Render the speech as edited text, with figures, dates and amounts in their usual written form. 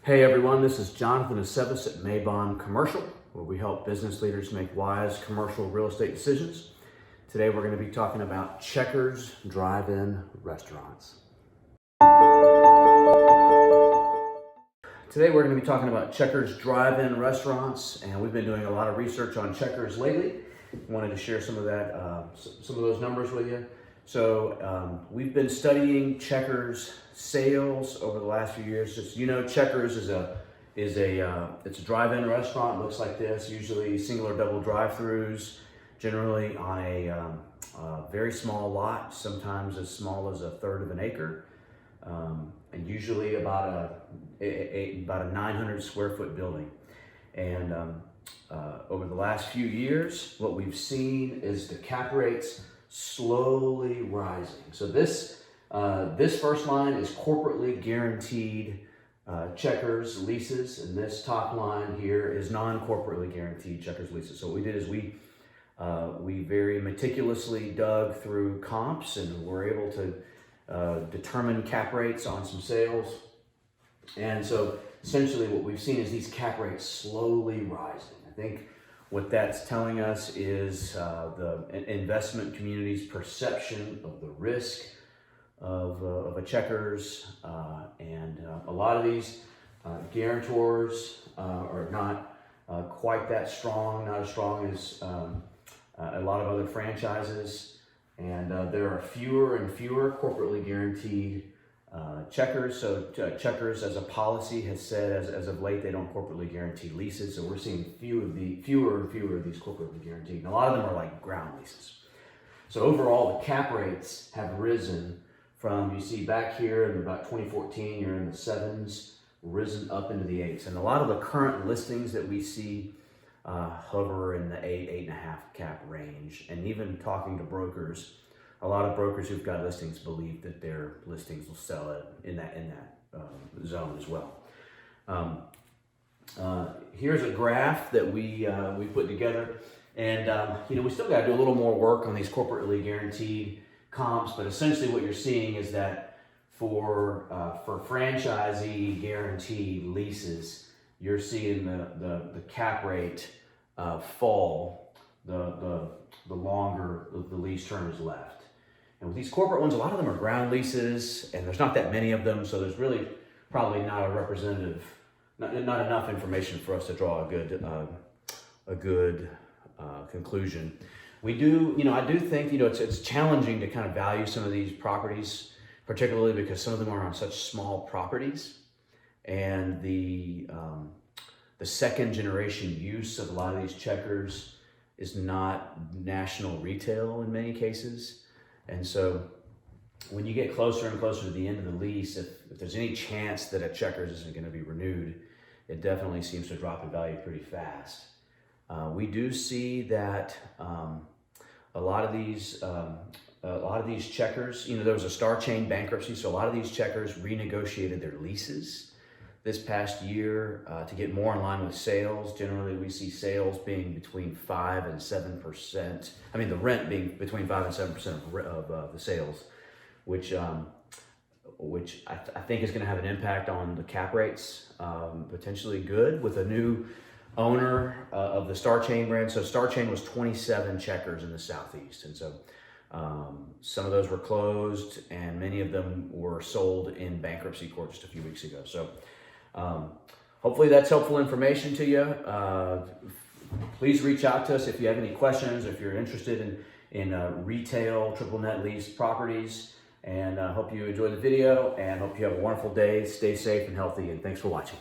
Hey everyone, this is Jonathan Aceves at Maybon Commercial, where we help business leaders make wise commercial real estate decisions. Today we're going to be talking about Checkers drive-in restaurants. Today we're going to be talking about Checkers drive-in restaurants, and we've been doing a lot of research on Checkers lately. Wanted to share some of those numbers with you. So we've been studying Checkers sales over the last few years. Just Checkers is a drive-in restaurant. It looks like this. Usually single or double drive-throughs, generally on a very small lot, sometimes as small as a third of an acre, and usually about a 900 square foot building. And over the last few years, what we've seen is the cap rates slowly rising. So this first line is corporately guaranteed Checkers leases, and this top line here is non-corporately guaranteed Checkers leases. So what we did is we very meticulously dug through comps and were able to determine cap rates on some sales. And so essentially what we've seen is these cap rates slowly rising. I think what that's telling us is the investment community's perception of the risk of a Checkers, and a lot of these guarantors are not quite that strong, not as strong as a lot of other franchises, and there are fewer and fewer corporately guaranteed Checkers. So Checkers as a policy has said as of late they don't corporately guarantee leases, so we're seeing fewer and fewer of these corporately guaranteed, and a lot of them are like ground leases. So overall the cap rates have risen from, you see back here in about 2014, you're in the 7s, risen up into the 8s, and a lot of the current listings that we see hover in the 8.5 cap range. And even talking to brokers, a lot of brokers who've got listings believe that their listings will sell in that zone as well. Here's a graph that we put together, and we still got to do a little more work on these corporately guaranteed comps, but essentially what you're seeing is that for franchisee guaranteed leases, you're seeing the cap rate fall the longer the lease term is left. And with these corporate ones, a lot of them are ground leases, and there's not that many of them, so there's really probably not a representative, not enough information for us to draw a good conclusion. We do, I do think, it's challenging to kind of value some of these properties, particularly because some of them are on such small properties, and the second generation use of a lot of these Checkers is not national retail in many cases. And so when you get closer and closer to the end of the lease, if there's any chance that a Checkers isn't going to be renewed, it definitely seems to drop in value pretty fast. We do see that a lot of these Checkers, there was a Star Chain bankruptcy, so a lot of these Checkers renegotiated their leases this past year to get more in line with sales. Generally, we see sales being between 5 and 7%. I mean, the rent being between 5 and 7% of the sales, which I think is going to have an impact on the cap rates, potentially good with a new owner of the Star Chain brand. So Star Chain was 27 Checkers in the Southeast, and so some of those were closed, and many of them were sold in bankruptcy court just a few weeks ago. So hopefully that's helpful information to you. Please reach out to us if you have any questions, if you're interested in retail triple net lease properties, and hope you enjoy the video, and hope you have a wonderful day. Stay safe and healthy, and thanks for watching.